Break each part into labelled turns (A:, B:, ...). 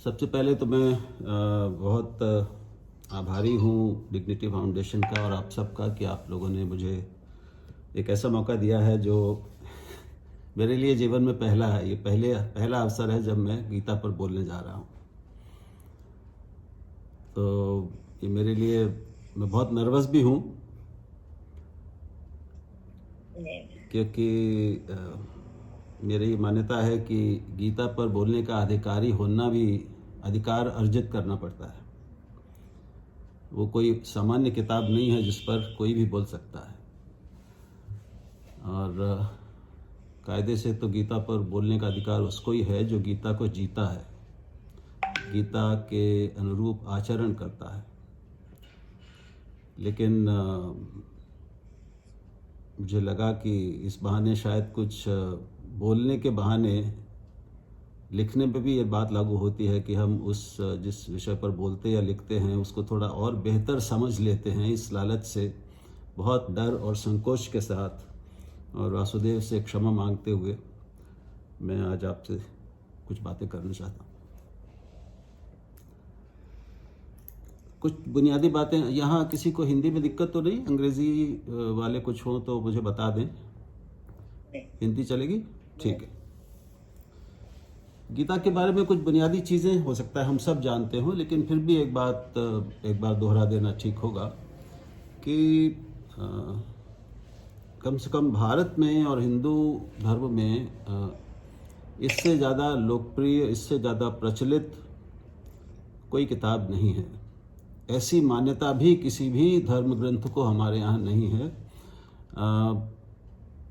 A: सबसे पहले तो मैं बहुत आभारी हूँ डिग्निटी फाउंडेशन का और आप सबका कि आप लोगों ने मुझे एक ऐसा मौका दिया है जो मेरे लिए जीवन में पहला है। ये पहला अवसर है जब मैं गीता पर बोलने जा रहा हूँ। तो ये मेरे लिए, मैं बहुत नर्वस भी हूँ क्योंकि मेरी ये मान्यता है कि गीता पर बोलने का अधिकारी होना भी अधिकार अर्जित करना पड़ता है। वो कोई सामान्य किताब नहीं है जिस पर कोई भी बोल सकता है। और कायदे से तो गीता पर बोलने का अधिकार उसको ही है जो गीता को जीता है, गीता के अनुरूप आचरण करता है। लेकिन मुझे लगा कि इस बहाने शायद कुछ बोलने के बहाने लिखने पे भी ये बात लागू होती है कि हम उस जिस विषय पर बोलते या लिखते हैं उसको थोड़ा और बेहतर समझ लेते हैं। इस लालच से, बहुत डर और संकोच के साथ और वासुदेव से क्षमा मांगते हुए मैं आज आपसे कुछ बातें करना चाहता हूँ। कुछ बुनियादी बातें। यहाँ किसी को हिंदी में दिक्कत तो नहीं? अंग्रेज़ी वाले कुछ हों तो मुझे बता दें। हिंदी चलेगी? ठीक है। गीता के बारे में कुछ बुनियादी चीज़ें हो सकता है हम सब जानते हो, लेकिन फिर भी एक बार दोहरा देना ठीक होगा कि कम से कम भारत में और हिंदू धर्म में इससे ज़्यादा लोकप्रिय, इससे ज़्यादा प्रचलित कोई किताब नहीं है। ऐसी मान्यता भी किसी भी धर्म ग्रंथ को हमारे यहाँ नहीं है।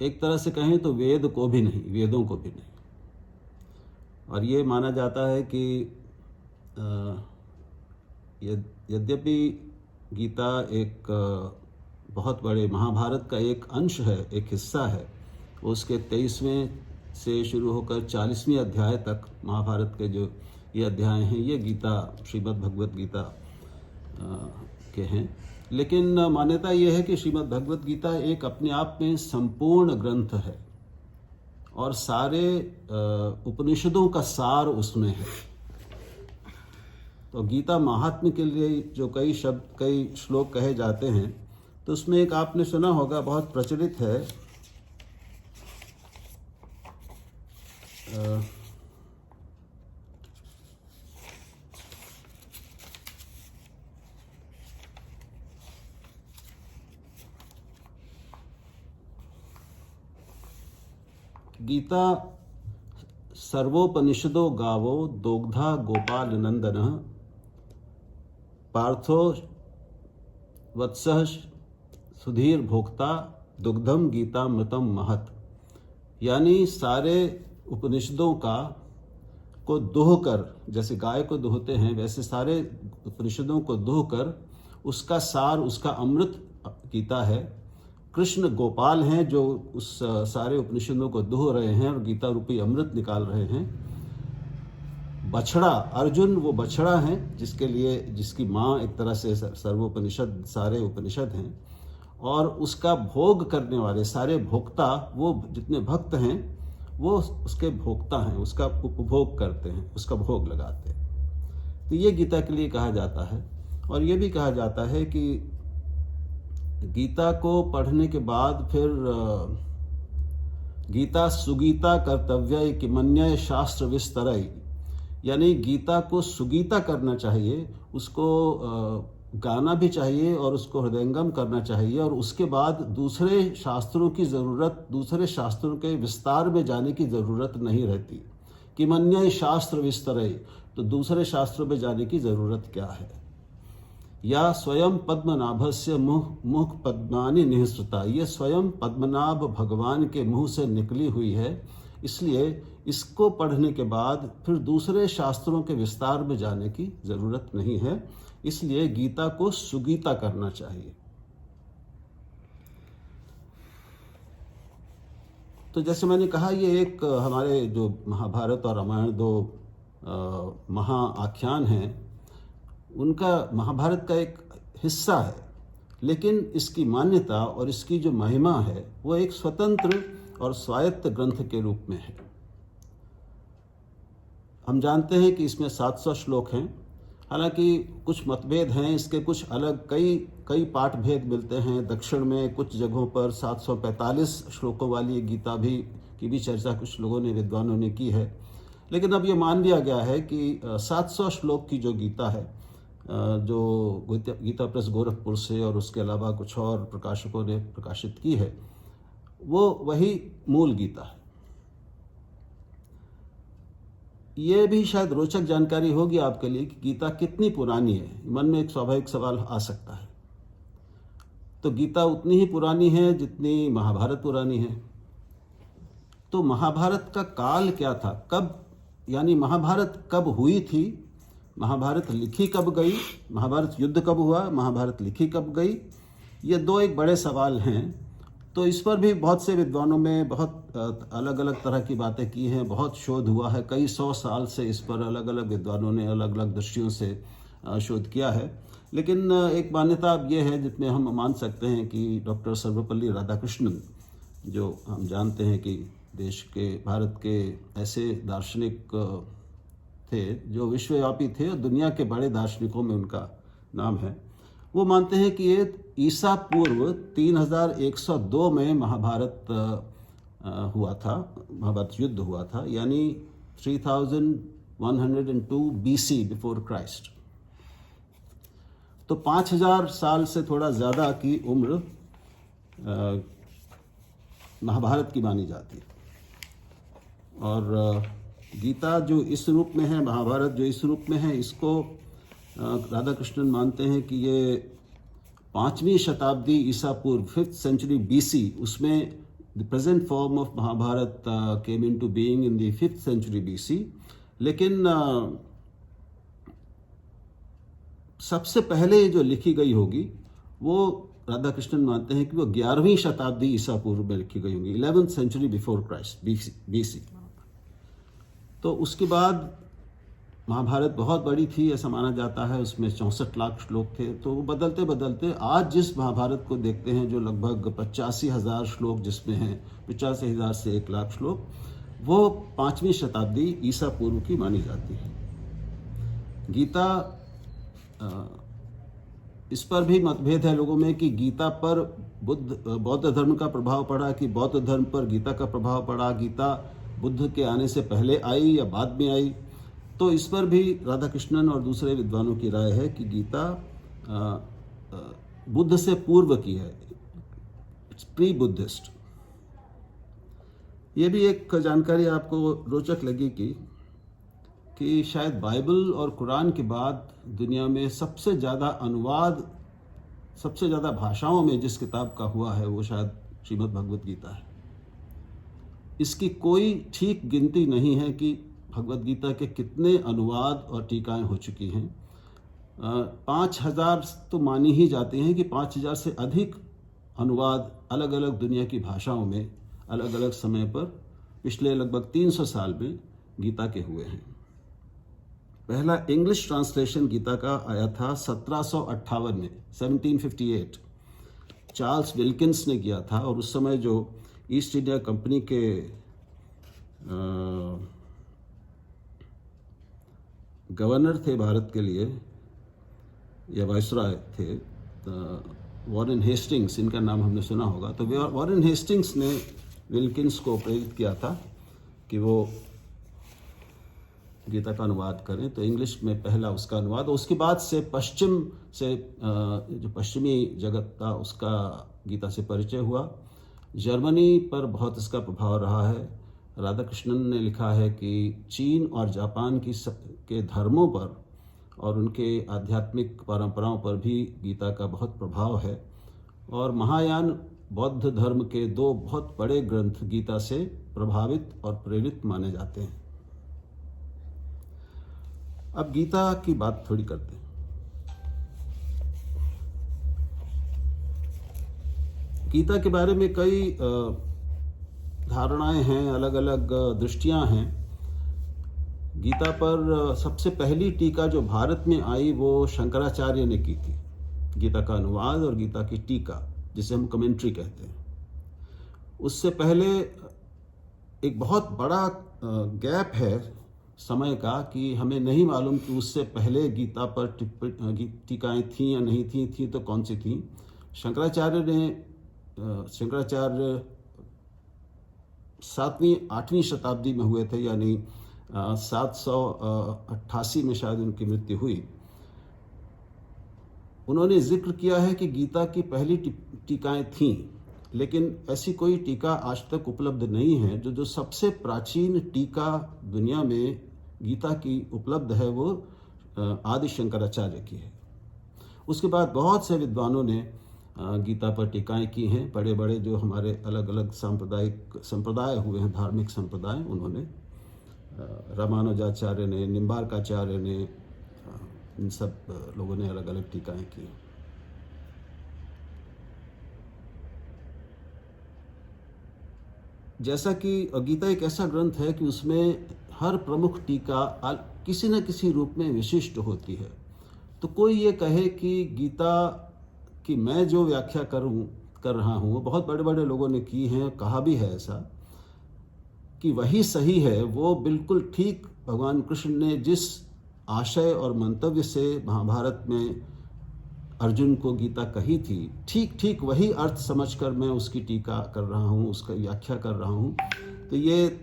A: एक तरह से कहें तो वेद को भी नहीं, वेदों को भी नहीं। और ये माना जाता है कि यद्यपि गीता एक बहुत बड़े महाभारत का एक अंश है, एक हिस्सा है। उसके 23वें से शुरू होकर 40वें अध्याय तक महाभारत के जो ये अध्याय हैं, ये गीता, श्रीमद् भगवत गीता के हैं। लेकिन मान्यता ये है कि श्रीमद् भगवत गीता एक अपने आप में संपूर्ण ग्रंथ है और सारे उपनिषदों का सार उसमें है। तो गीता महात्म्य के लिए जो कई शब्द, कई श्लोक कहे जाते हैं, तो उसमें एक आपने सुना होगा, बहुत प्रचलित है, गीता सर्वोपनिषदो गावो दोग्धा गोपाल नंदन पार्थो वत्सः सुधीर भोक्ता दुग्धम गीता मृतम महत। यानी सारे उपनिषदों को दोह कर, जैसे गाय को दोहते हैं वैसे सारे उपनिषदों को दोह कर उसका सार, उसका अमृत गीता है। कृष्ण गोपाल हैं जो उस सारे उपनिषदों को दोह रहे हैं और गीता रूपी अमृत निकाल रहे हैं। बछड़ा अर्जुन वो बछड़ा है जिसकी माँ एक तरह से सर्वोपनिषद, सारे उपनिषद हैं। और उसका भोग करने वाले सारे भोक्ता, वो जितने भक्त हैं वो उसके भोक्ता हैं, उसका उपभोग करते हैं, उसका भोग लगाते हैं। तो ये गीता के लिए कहा जाता है। और ये भी कहा जाता है कि गीता को पढ़ने के बाद फिर गीता सुगीता कर्तव्य किमन्य शास्त्र विस्तरय, यानी गीता को सुगीता करना चाहिए, उसको गाना भी चाहिए और उसको हृदयंगम करना चाहिए। और उसके बाद दूसरे शास्त्रों की ज़रूरत, दूसरे शास्त्रों के विस्तार में जाने की ज़रूरत नहीं रहती। किमन्य शास्त्र विस्तरय, तो दूसरे शास्त्रों में जाने की ज़रूरत क्या है। या स्वयं पद्मनाभस्य मुख पद्मानि निःसृता, ये स्वयं पद्मनाभ भगवान के मुंह से निकली हुई है। इसलिए इसको पढ़ने के बाद फिर दूसरे शास्त्रों के विस्तार में जाने की ज़रूरत नहीं है। इसलिए गीता को सुगीता करना चाहिए। तो जैसे मैंने कहा, ये एक हमारे जो महाभारत और रामायण दो महाआख्यान हैं, उनका, महाभारत का एक हिस्सा है। लेकिन इसकी मान्यता और इसकी जो महिमा है वो एक स्वतंत्र और स्वायत्त ग्रंथ के रूप में है। हम जानते हैं कि इसमें 700 श्लोक हैं। हालांकि कुछ मतभेद हैं, इसके कुछ अलग कई पाठ भेद मिलते हैं। दक्षिण में कुछ जगहों पर 745 श्लोकों वाली गीता की भी चर्चा कुछ लोगों ने, विद्वानों ने की है। लेकिन अब ये मान लिया गया है कि 700 श्लोक की जो गीता है, जो गीता प्रेस गोरखपुर से और उसके अलावा कुछ और प्रकाशकों ने प्रकाशित की है, वो वही मूल गीता है। ये भी शायद रोचक जानकारी होगी आपके लिए कि गीता कितनी पुरानी है। मन में एक स्वाभाविक सवाल आ सकता है। तो गीता उतनी ही पुरानी है जितनी महाभारत पुरानी है। तो महाभारत का काल क्या था, कब, यानी महाभारत कब हुई थी, महाभारत लिखी कब गई, महाभारत युद्ध कब हुआ, महाभारत लिखी कब गई, ये दो एक बड़े सवाल हैं। तो इस पर भी बहुत से विद्वानों में बहुत अलग अलग तरह की बातें की हैं, बहुत शोध हुआ है। कई 100 साल से इस पर अलग अलग विद्वानों ने अलग अलग दृष्टियों से शोध किया है। लेकिन एक मान्यता अब ये है जिसमें हम मान सकते हैं कि डॉक्टर सर्वपल्ली राधाकृष्णन, जो हम जानते हैं कि देश के, भारत के ऐसे दार्शनिक थे जो विश्वव्यापी थे और दुनिया के बड़े दार्शनिकों में उनका नाम है, वो मानते हैं कि ये ईसा पूर्व 3102 में महाभारत हुआ था, महाभारत युद्ध हुआ था, यानी 3102 BC, बिफोर क्राइस्ट। तो 5000 साल से थोड़ा ज़्यादा की उम्र महाभारत की मानी जाती है। और गीता जो इस रूप में है, महाभारत जो इस रूप में है, इसको राधाकृष्णन मानते हैं कि ये 5वीं शताब्दी ईसा पूर्व, 5th century BC, उसमें the present form of Mahabharata came into being in the 5th century BC। लेकिन सबसे पहले जो लिखी गई होगी वो राधाकृष्णन मानते हैं कि वो 11वीं शताब्दी ईसा पूर्व में लिखी गई होगी, 11th century before Christ, BC। तो उसके बाद महाभारत बहुत बड़ी थी ऐसा माना जाता है, उसमें 64 लाख श्लोक थे। तो वो बदलते बदलते आज जिस महाभारत को देखते हैं, जो लगभग 85,000 श्लोक जिसमें हैं, 85,000 से 1 लाख श्लोक, वो 5वीं शताब्दी ईसा पूर्व की मानी जाती है। गीता, इस पर भी मतभेद है लोगों में कि गीता पर बौद्ध धर्म का प्रभाव पड़ा कि बौद्ध धर्म पर गीता का प्रभाव पड़ा, गीता बुद्ध के आने से पहले आई या बाद में आई। तो इस पर भी राधाकृष्णन और दूसरे विद्वानों की राय है कि गीता बुद्ध से पूर्व की है, इट्स प्री बुद्धिस्ट। ये भी एक जानकारी आपको रोचक लगेगी कि शायद बाइबल और कुरान के बाद दुनिया में सबसे ज़्यादा अनुवाद, सबसे ज़्यादा भाषाओं में जिस किताब का हुआ है वो शायद श्रीमद् भगवत गीता है। इसकी कोई ठीक गिनती नहीं है कि भगवत गीता के कितने अनुवाद और टीकाएं हो चुकी हैं। 5000 तो मानी ही जाती हैं कि 5000 से अधिक अनुवाद अलग अलग दुनिया की भाषाओं में अलग अलग समय पर पिछले लगभग 300 साल में गीता के हुए हैं। पहला इंग्लिश ट्रांसलेशन गीता का आया था 1758 में, 1758, चार्ल्स विल्किंस ने किया था। और उस समय जो ईस्ट इंडिया कंपनी के गवर्नर थे भारत के लिए, या वाइसराय थे, वॉरेन हेस्टिंग्स, इनका नाम हमने सुना होगा। तो वॉरेन हेस्टिंग्स ने विल्किंस को प्रेरित किया था कि वो गीता का अनुवाद करें। तो इंग्लिश में पहला उसका अनुवाद, उसके बाद से पश्चिम से जो पश्चिमी जगत था उसका गीता से परिचय हुआ। जर्मनी पर बहुत इसका प्रभाव रहा है। राधाकृष्णन ने लिखा है कि चीन और जापान के धर्मों पर और उनके आध्यात्मिक परंपराओं पर भी गीता का बहुत प्रभाव है। और महायान बौद्ध धर्म के 2 बहुत बड़े ग्रंथ गीता से प्रभावित और प्रेरित माने जाते हैं। अब गीता की बात थोड़ी करते हैं। गीता के बारे में कई धारणाएं हैं, अलग अलग दृष्टियां हैं। गीता पर सबसे पहली टीका जो भारत में आई वो शंकराचार्य ने की थी, गीता का अनुवाद और गीता की टीका, जिसे हम कमेंट्री कहते हैं। उससे पहले एक बहुत बड़ा गैप है समय का कि हमें नहीं मालूम कि उससे पहले गीता पर टीकाएँ थीं या नहीं थी तो कौन सी थीं। शंकराचार्य 7वीं 8वीं शताब्दी में हुए थे, यानी 788 में शायद उनकी मृत्यु हुई। उन्होंने जिक्र किया है कि गीता की पहली टीकाएँ थीं, लेकिन ऐसी कोई टीका आज तक उपलब्ध नहीं है। जो सबसे प्राचीन टीका दुनिया में गीता की उपलब्ध है वो आदि शंकराचार्य की है। उसके बाद बहुत से विद्वानों ने गीता पर टीकाएँ की हैं। बड़े बड़े जो हमारे अलग अलग संप्रदाय हुए हैं, धार्मिक संप्रदाय, उन्होंने रामानुजाचार्य ने, निम्बार्काचार्य ने, इन सब लोगों ने अलग अलग टीकाएँ की। जैसा कि गीता एक ऐसा ग्रंथ है कि उसमें हर प्रमुख टीका किसी न किसी रूप में विशिष्ट होती है। तो कोई ये कहे कि गीता की मैं जो व्याख्या कर रहा हूँ, वो बहुत बड़े बड़े लोगों ने की हैं, कहा भी है ऐसा कि वही सही है, वो बिल्कुल ठीक भगवान कृष्ण ने जिस आशय और मंतव्य से महाभारत में अर्जुन को गीता कही थी, ठीक वही अर्थ समझकर मैं उसकी टीका कर रहा हूँ, उसका व्याख्या कर रहा हूँ। तो ये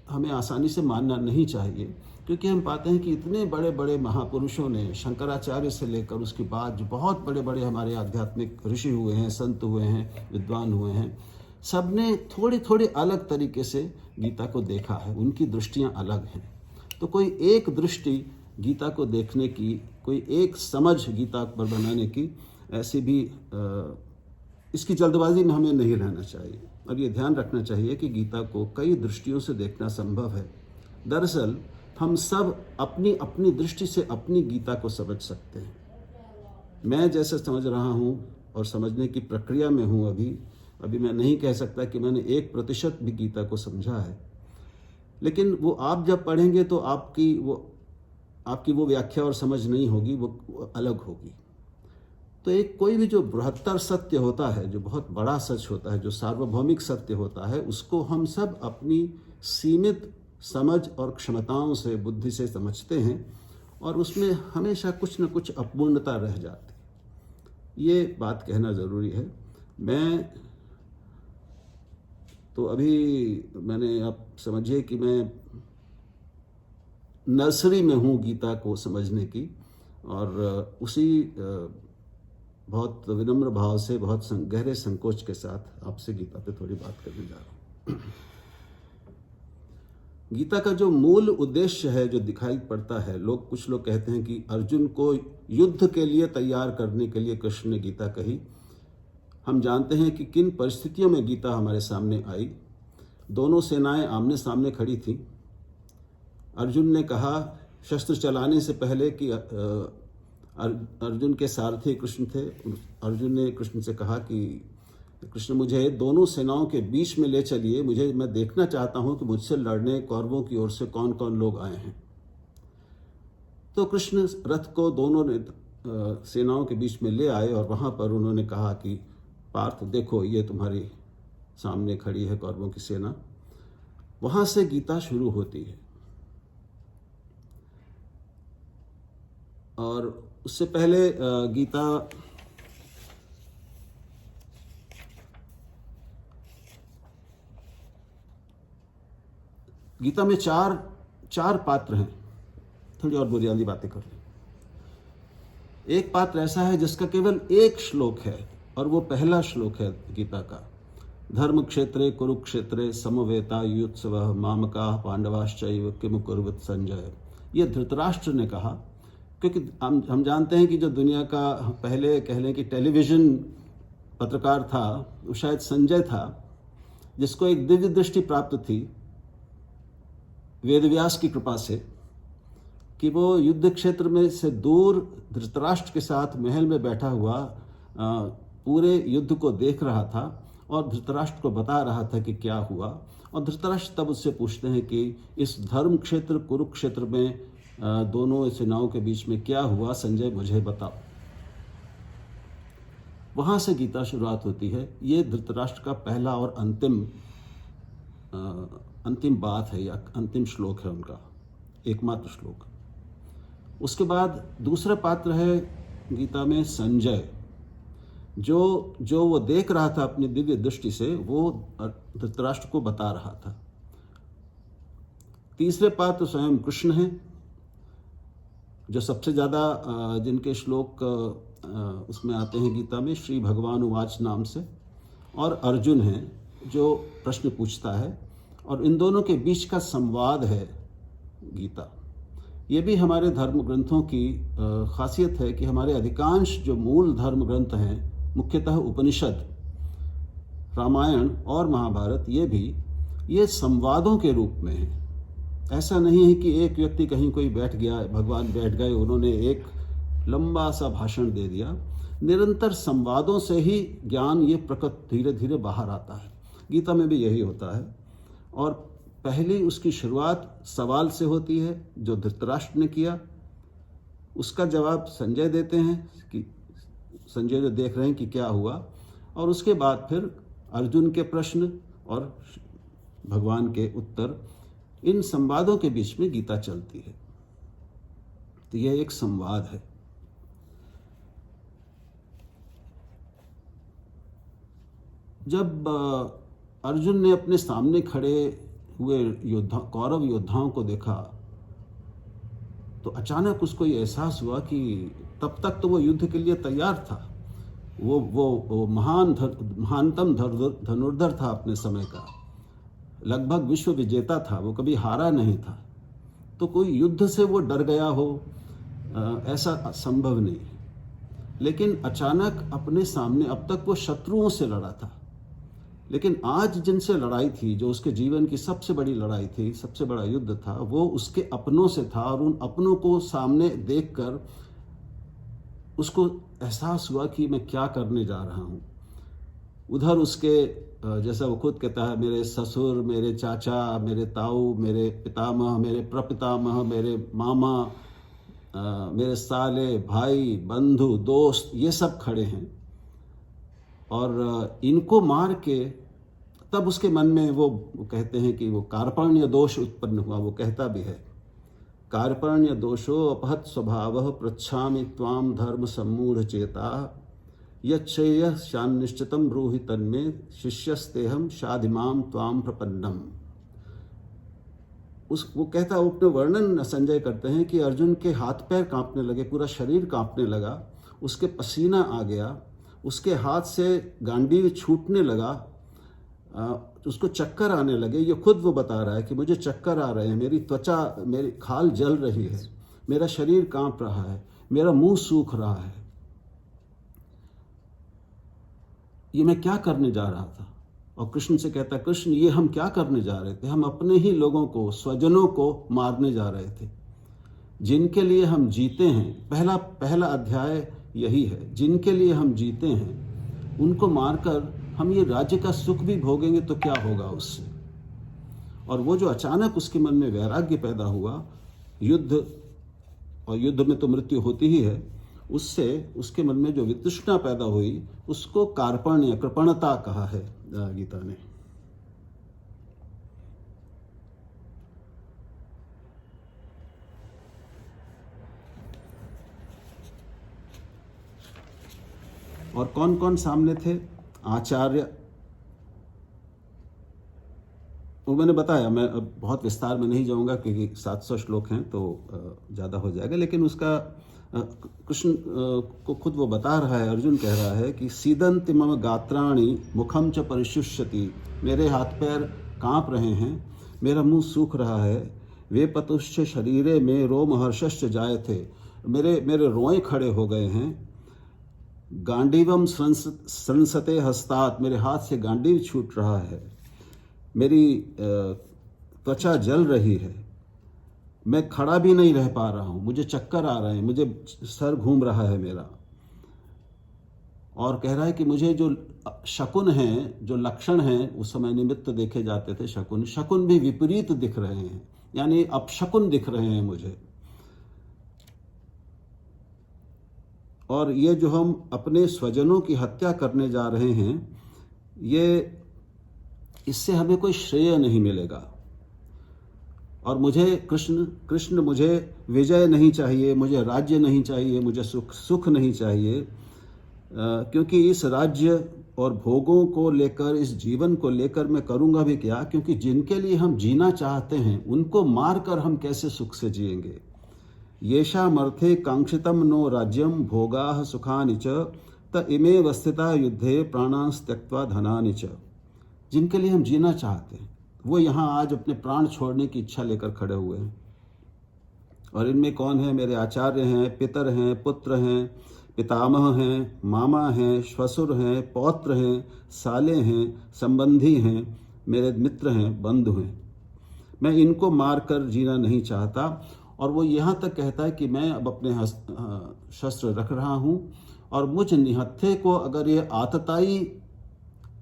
A: हमें आसानी से मानना नहीं चाहिए, क्योंकि हम पाते हैं कि इतने बड़े बड़े महापुरुषों ने, शंकराचार्य से लेकर उसके बाद जो बहुत बड़े बड़े हमारे आध्यात्मिक ऋषि हुए हैं, संत हुए हैं, विद्वान हुए हैं, सब ने थोड़ी थोड़ी अलग तरीके से गीता को देखा है। उनकी दृष्टियाँ अलग हैं। तो कोई एक दृष्टि गीता को देखने की, कोई एक समझ गीता पर बनाने की, ऐसी भी इसकी जल्दबाजी में हमें नहीं रहना चाहिए। और ये ध्यान रखना चाहिए कि गीता को कई दृष्टियों से देखना संभव है। दरअसल हम सब अपनी अपनी दृष्टि से अपनी गीता को समझ सकते हैं। मैं जैसे समझ रहा हूँ और समझने की प्रक्रिया में हूँ, अभी मैं नहीं कह सकता कि मैंने 1% भी गीता को समझा है, लेकिन वो आप जब पढ़ेंगे तो आपकी वो व्याख्या और समझ नहीं होगी, वो अलग होगी। तो एक कोई भी जो बृहत्तर सत्य होता है, जो बहुत बड़ा सच होता है, जो सार्वभौमिक सत्य होता है, उसको हम सब अपनी सीमित समझ और क्षमताओं से, बुद्धि से समझते हैं, और उसमें हमेशा कुछ न कुछ अपूर्णता रह जाती। ये बात कहना ज़रूरी है। मैं तो मैंने, आप समझिए कि मैं नर्सरी में हूँ गीता को समझने की, और उसी बहुत विनम्र भाव से, बहुत गहरे संकोच के साथ आपसे गीता पे थोड़ी बात करने जा रहा हूँ। गीता का जो मूल उद्देश्य है, जो दिखाई पड़ता है, कुछ लोग कहते हैं कि अर्जुन को युद्ध के लिए तैयार करने के लिए कृष्ण ने गीता कही। हम जानते हैं कि किन परिस्थितियों में गीता हमारे सामने आई। दोनों सेनाएं आमने सामने खड़ी थीं। अर्जुन ने कहा शस्त्र चलाने से पहले कि अर्जुन के सारथी कृष्ण थे। अर्जुन ने कृष्ण से कहा कि कृष्ण, मुझे दोनों सेनाओं के बीच में ले चलिए, मैं देखना चाहता हूं कि मुझसे लड़ने कौरवों की ओर से कौन कौन लोग आए हैं। तो कृष्ण रथ को दोनों सेनाओं के बीच में ले आए, और वहां पर उन्होंने कहा कि पार्थ, देखो ये तुम्हारी सामने खड़ी है कौरवों की सेना। वहां से गीता शुरू होती है। और उससे पहले गीता में चार पात्र हैं। थोड़ी और बुनियादी बातें कर लें। एक पात्र ऐसा है जिसका केवल एक श्लोक है, और वो पहला श्लोक है गीता का। धर्म क्षेत्रे कुरुक्षेत्रे समवेता युत्सवः मामकाः पांडवाश्चैव किम कुर्वत संजय। ये धृतराष्ट्र ने कहा, क्योंकि हम जानते हैं कि जो दुनिया का पहले कह लें कि टेलीविज़न पत्रकार था, वो शायद संजय था, जिसको एक दिव्य दृष्टि प्राप्त थी वेदव्यास की कृपा से, कि वो युद्ध क्षेत्र में से दूर धृतराष्ट्र के साथ महल में बैठा हुआ पूरे युद्ध को देख रहा था, और धृतराष्ट्र को बता रहा था कि क्या हुआ। और धृतराष्ट्र तब उससे पूछते हैं कि इस धर्म क्षेत्र कुरुक्षेत्र में दोनों सेनाओं के बीच में क्या हुआ, संजय मुझे बताओ। वहां से गीता शुरुआत होती है। ये धृतराष्ट्र का पहला और अंतिम बात है या अंतिम श्लोक है उनका, एकमात्र श्लोक। उसके बाद दूसरा पात्र है गीता में संजय, जो वो देख रहा था अपनी दिव्य दृष्टि से, वो धृतराष्ट्र को बता रहा था। तीसरे पात्र स्वयं कृष्ण हैं, जो सबसे ज़्यादा जिनके श्लोक उसमें आते हैं गीता में, श्री भगवान उवाच नाम से। और अर्जुन हैं जो प्रश्न पूछता है, और इन दोनों के बीच का संवाद है गीता। ये भी हमारे धर्म ग्रंथों की खासियत है कि हमारे अधिकांश जो मूल धर्म ग्रंथ हैं, मुख्यतः उपनिषद, रामायण और महाभारत, ये संवादों के रूप में है। ऐसा नहीं है कि एक व्यक्ति कहीं कोई बैठ गया, भगवान बैठ गए, उन्होंने एक लंबा सा भाषण दे दिया। निरंतर संवादों से ही ज्ञान ये प्रकट धीरे धीरे बाहर आता है। गीता में भी यही होता है। और पहली उसकी शुरुआत सवाल से होती है जो धृतराष्ट्र ने किया, उसका जवाब संजय देते हैं कि संजय जो देख रहे हैं कि क्या हुआ, और उसके बाद फिर अर्जुन के प्रश्न और भगवान के उत्तर, इन संवादों के बीच में गीता चलती है। तो यह एक संवाद है। जब अर्जुन ने अपने सामने खड़े हुए कौरव योद्धाओं को देखा, तो अचानक उसको ये एहसास हुआ कि तब तक तो वो युद्ध के लिए तैयार था। वो महानतम धनुर्धर था अपने समय का, लगभग विश्व विजेता था, वो कभी हारा नहीं था। तो कोई युद्ध से वो डर गया हो, ऐसा संभव नहीं है। लेकिन अचानक अपने सामने, अब तक वो शत्रुओं से लड़ा था, लेकिन आज जिनसे लड़ाई थी, जो उसके जीवन की सबसे बड़ी लड़ाई थी, सबसे बड़ा युद्ध था, वो उसके अपनों से था। और उन अपनों को सामने देखकर उसको एहसास हुआ कि मैं क्या करने जा रहा हूँ। उधर उसके, जैसा वो खुद कहता है, मेरे ससुर, मेरे चाचा, मेरे ताऊ, मेरे पितामह, मेरे प्रपितामह, मेरे मामा, मेरे साले, भाई, बंधु, दोस्त, ये सब खड़े हैं। और इनको मार के तब उसके मन में वो कहते हैं कि वो कार्पण्य दोष उत्पन्न हुआ। वो कहता भी है, कार्पण्य दोषो अपहत स्वभावः पृच्छामि त्वाम धर्म सम्मूढ़ चेता यच्छेयः शान्निश्चितं ब्रूहि तन्मे शिष्यस्तेहं शाधिमां त्वाम प्रपन्नम। वो कहता, वो अपने वर्णन संजय करते हैं कि अर्जुन के हाथ पैर कांपने लगे, पूरा शरीर कांपने लगा, उसके पसीना आ गया, उसके हाथ से गांडीव छूटने लगा, उसको चक्कर आने लगे। ये खुद वो बता रहा है कि मुझे चक्कर आ रहे हैं, मेरी त्वचा, मेरी खाल जल रही है, मेरा शरीर कांप रहा है, मेरा मुंह सूख रहा है। ये मैं क्या करने जा रहा था? और कृष्ण से कहता, कृष्ण ये हम क्या करने जा रहे थे? हम अपने ही लोगों को, स्वजनों को मारने जा रहे थे, जिनके लिए हम जीते हैं। पहला अध्याय यही है, जिनके लिए हम जीते हैं उनको मारकर हम ये राज्य का सुख भी भोगेंगे तो क्या होगा उससे। और वो जो अचानक उसके मन में वैराग्य पैदा हुआ, युद्ध, और युद्ध में तो मृत्यु होती ही है, उससे उसके मन में जो वितृष्णा पैदा हुई, उसको कार्पण्य, कृपणता कहा है गीता ने। और कौन कौन सामने थे? आचार्य, वो मैंने बताया, मैं अब बहुत विस्तार में नहीं जाऊंगा क्योंकि 700 श्लोक हैं तो ज़्यादा हो जाएगा। लेकिन उसका कृष्ण को खुद वो बता रहा है, अर्जुन कह रहा है कि सीदंति मम गात्राणि मुखम च परिशुष्यति, मेरे हाथ पैर कांप रहे हैं, मेरा मुंह सूख रहा है। वे पतुश्च शरीरे में रोमहर्षश्च जाए थे, मेरे रोए खड़े हो गए हैं। गांडीवम संसते हस्तात, मेरे हाथ से गांडीव छूट रहा है, मेरी त्वचा जल रही है, मैं खड़ा भी नहीं रह पा रहा हूँ, मुझे चक्कर आ रहे हैं, मुझे सर घूम रहा है मेरा। और कह रहा है कि मुझे जो शकुन हैं, जो लक्षण हैं, उस समय निमित्त देखे जाते थे, शकुन भी विपरीत दिख रहे हैं, यानी अपशकुन दिख रहे हैं मुझे। और ये जो हम अपने स्वजनों की हत्या करने जा रहे हैं, ये, इससे हमें कोई श्रेय नहीं मिलेगा। और मुझे कृष्ण मुझे विजय नहीं चाहिए, मुझे राज्य नहीं चाहिए, मुझे सुख नहीं चाहिए, क्योंकि इस राज्य और भोगों को लेकर, इस जीवन को लेकर मैं करूँगा भी क्या, क्योंकि जिनके लिए हम जीना चाहते हैं उनको मार कर हम कैसे सुख से जिएंगे। येषामर्थे कांक्षितम नो राज्यम भोगाः सुखानि च त इमे वस्थिता युद्धे प्राणांस त्यक्त्वा धनानि च। जिनके लिए हम जीना चाहते हैं वो यहाँ आज अपने प्राण छोड़ने की इच्छा लेकर खड़े हुए हैं। और इनमें कौन है? मेरे आचार्य हैं, पितर हैं, पुत्र हैं, पितामह हैं, मामा हैं, श्वशुर हैं, पौत्र हैं, साले हैं, संबंधी हैं, मेरे मित्र हैं, बंधु हैं। मैं इनको मार कर जीना नहीं चाहता। और वो यहाँ तक कहता है कि मैं अब अपने शस्त्र रख रहा हूँ और मुझ निहत्थे को अगर ये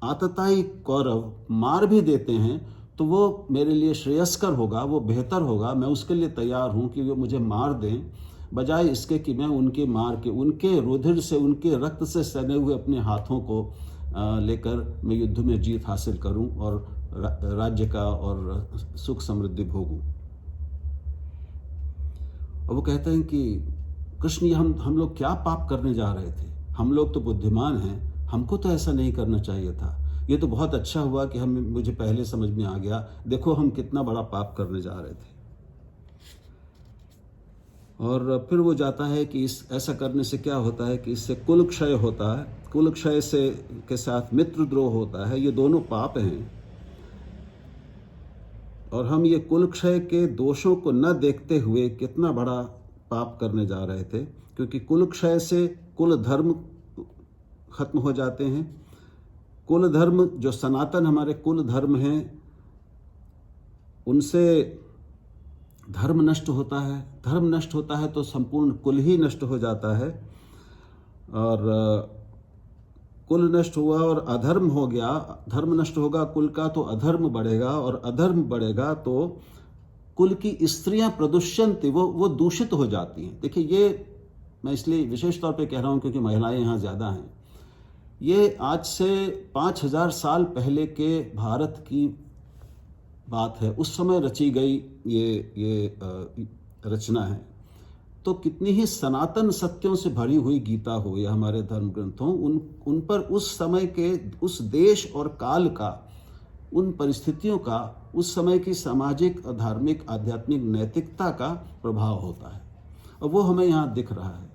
A: आतताई कौरव मार भी देते हैं तो वो मेरे लिए श्रेयस्कर होगा, वो बेहतर होगा। मैं उसके लिए तैयार हूँ कि वो मुझे मार दें, बजाय इसके कि मैं उनके मार के, उनके रुधिर से, उनके रक्त से सने हुए अपने हाथों को लेकर मैं युद्ध में जीत हासिल करूं और राज्य का और सुख समृद्धि भोगूं। और वो कहते हैं कि कृष्ण, हम लोग क्या पाप करने जा रहे थे? हम लोग तो बुद्धिमान हैं, हमको तो ऐसा नहीं करना चाहिए था। ये तो बहुत अच्छा हुआ कि मुझे पहले समझ में आ गया। देखो हम कितना बड़ा पाप करने जा रहे थे। और फिर वो जाता है कि ऐसा करने से क्या होता है कि इससे कुल क्षय होता है, कुल क्षय से के साथ मित्रद्रोह होता है। ये दोनों पाप हैं और हम ये कुल क्षय के दोषों को न देखते हुए कितना बड़ा पाप करने जा रहे थे, क्योंकि कुल क्षय से कुल धर्म खत्म हो जाते हैं। कुल धर्म जो सनातन हमारे कुल धर्म हैं उनसे धर्म नष्ट होता है। धर्म नष्ट होता है तो संपूर्ण कुल ही नष्ट हो जाता है। और कुल नष्ट हुआ और अधर्म हो गया, धर्म नष्ट होगा कुल का तो अधर्म बढ़ेगा, और अधर्म बढ़ेगा तो कुल की स्त्रियां प्रदुष्यंति, वो दूषित हो जाती हैं। देखिए, ये मैं इसलिए विशेष तौर पे कह रहा हूं क्योंकि महिलाएं यहाँ ज़्यादा हैं। ये आज से 5000 साल पहले के भारत की बात है, उस समय रची गई ये रचना है। तो कितनी ही सनातन सत्यों से भरी हुई गीता हो या हमारे धर्म ग्रंथ हो, उन पर उस समय के, उस देश और काल का, उन परिस्थितियों का, उस समय की सामाजिक, धार्मिक, आध्यात्मिक नैतिकता का प्रभाव होता है। और वो हमें यहाँ दिख रहा है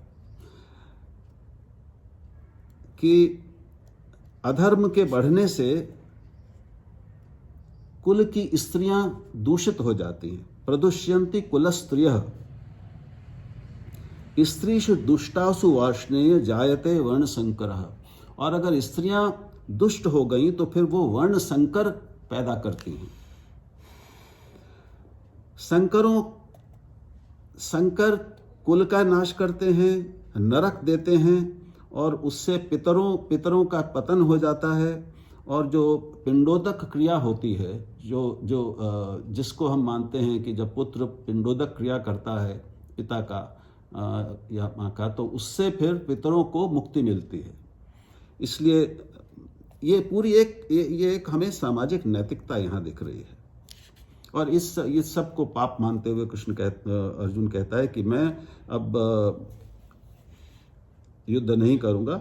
A: कि अधर्म के बढ़ने से कुल की स्त्रियां दूषित हो जाती हैं। प्रदुष्यन्ति कुलस्त्रियः स्त्रीषु दुष्टासु वार्ष्णेय जायते वर्ण संकरः। और अगर स्त्रियां दुष्ट हो गई तो फिर वो वर्ण संकर पैदा करती हैं। संकर कुल का नाश करते हैं, नरक देते हैं, और उससे पितरों का पतन हो जाता है। और जो पिंडोदक क्रिया होती है, जिसको हम मानते हैं कि जब पुत्र पिंडोदक क्रिया करता है पिता का या माँ का, तो उससे फिर पितरों को मुक्ति मिलती है। इसलिए ये पूरी एक हमें सामाजिक नैतिकता यहाँ दिख रही है। और इस सब को पाप मानते हुए अर्जुन कहता है कि मैं अब युद्ध नहीं करूँगा।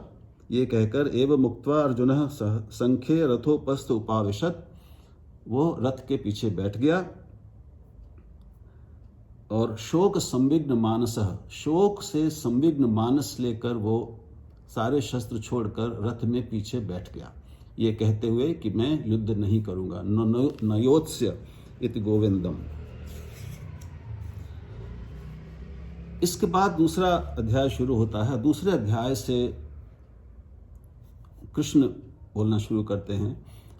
A: ये कहकर एव मुक्त्वा अर्जुनः संख्ये रथोपस्थ उपाविशत, वो रथ के पीछे बैठ गया और शोक संविग्न मानसः, शोक से संविग्न मानस लेकर वो सारे शस्त्र छोड़कर रथ में पीछे बैठ गया, ये कहते हुए कि मैं युद्ध नहीं करूँगा। नयोत्स्य इति गोविंदम। इसके बाद दूसरा अध्याय शुरू होता है। दूसरे अध्याय से कृष्ण बोलना शुरू करते हैं।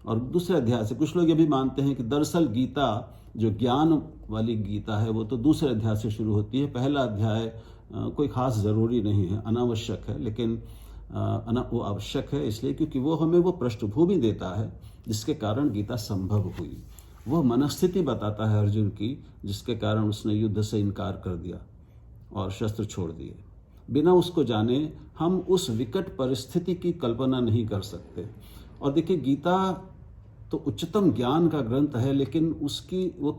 A: और दूसरे अध्याय से कुछ लोग ये भी मानते हैं कि दरअसल गीता जो ज्ञान वाली गीता है वो तो दूसरे अध्याय से शुरू होती है। पहला अध्याय कोई खास ज़रूरी नहीं है, अनावश्यक है, लेकिन वो आवश्यक है इसलिए क्योंकि वो हमें वो पृष्ठभूमि देता है जिसके कारण गीता संभव हुई। वो मनस्थिति बताता है अर्जुन की, जिसके कारण उसने युद्ध से इनकार कर दिया और शस्त्र छोड़ दिए। बिना उसको जाने हम उस विकट परिस्थिति की कल्पना नहीं कर सकते। और देखिए, गीता तो उच्चतम ज्ञान का ग्रंथ है, लेकिन उसकी वो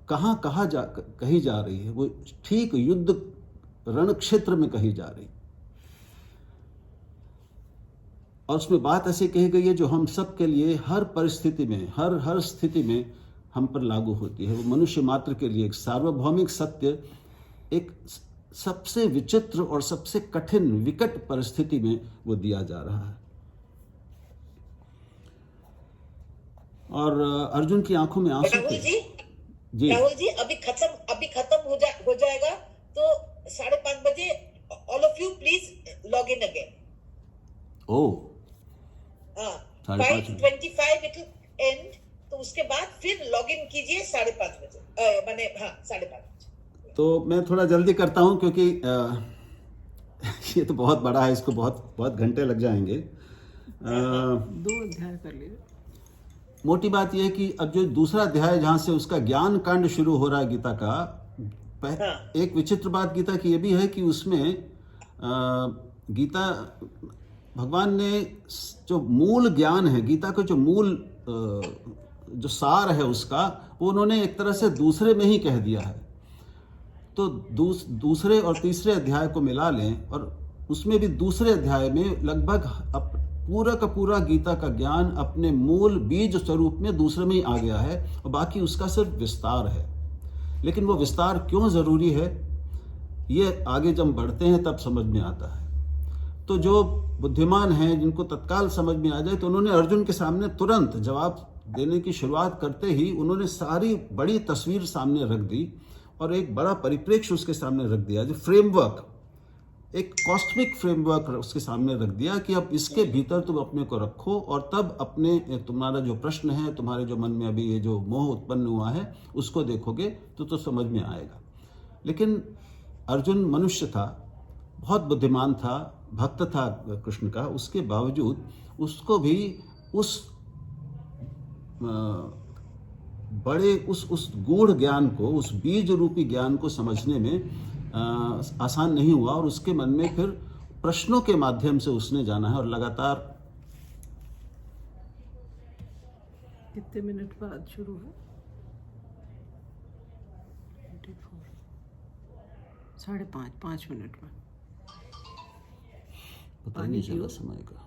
A: कहाँ कही जा रही है, वो ठीक युद्ध रण क्षेत्र में कही जा रही, और उसमें बात ऐसी कही गई है जो हम सब के लिए हर परिस्थिति में, हर स्थिति में हम पर लागू होती है। वो मनुष्य मात्र के लिए एक सार्वभौमिक सत्य, एक सबसे विचित्र और सबसे कठिन विकट परिस्थिति में वो दिया जा रहा है। और अर्जुन की आंखों में आंसू थे।
B: जी राहुल जी, अभी खत्म हो जाएगा, तो 5:30 बजे all of you please log in again.
A: Oh,
B: 5:25 it will and, तो उसके बाद फिर लॉग इन कीजिए 5:30 बजे, माने 5:30 बजे।
A: तो मैं थोड़ा जल्दी करता हूं क्योंकि ये तो बहुत बड़ा है, इसको बहुत घंटे लग जाएंगे।
C: 2 अध्याय कर लीजिए।
A: मोटी बात यह है कि अब जो दूसरा अध्याय जहां से उसका ज्ञान कांड शुरू हो रहा है गीता का, एक विचित्र बात गीता की यह भी है कि उसमें गीता भगवान ने जो मूल ज्ञान है, गीता का जो मूल जो सार है उसका, वो उन्होंने एक तरह से दूसरे में ही कह दिया है। तो दूसरे और तीसरे अध्याय को मिला लें और उसमें भी दूसरे अध्याय में लगभग पूरा का पूरा गीता का ज्ञान अपने मूल बीज स्वरूप में दूसरे में ही आ गया है, और बाकी उसका सिर्फ विस्तार है। लेकिन वो विस्तार क्यों जरूरी है, ये आगे जब बढ़ते हैं तब समझ में आता है। तो जो बुद्धिमान हैं, जिनको तत्काल समझ में आ जाए, तो उन्होंने अर्जुन के सामने तुरंत जवाब देने की शुरुआत करते ही उन्होंने सारी बड़ी तस्वीर सामने रख दी और एक बड़ा परिप्रेक्ष्य उसके सामने रख दिया, जो फ्रेमवर्क, एक कॉस्मिक फ्रेमवर्क उसके सामने रख दिया कि अब इसके भीतर तुम अपने को रखो, और तब अपने तुम्हारा जो प्रश्न है, तुम्हारे जो मन में अभी ये जो मोह उत्पन्न हुआ है, उसको देखोगे तो समझ में आएगा। लेकिन अर्जुन मनुष्य था, बहुत बुद्धिमान था, भक्त था कृष्ण का, उसके बावजूद उसको भी उस बड़े उस गूढ़ ज्ञान को, उस बीज रूपी ज्ञान को समझने में आसान नहीं हुआ, और उसके मन में फिर प्रश्नों के माध्यम से उसने जाना है। और लगातार
C: कितने मिनट बाद शुरू है? 5:30 मिनट में
A: पता नहीं चला समय का।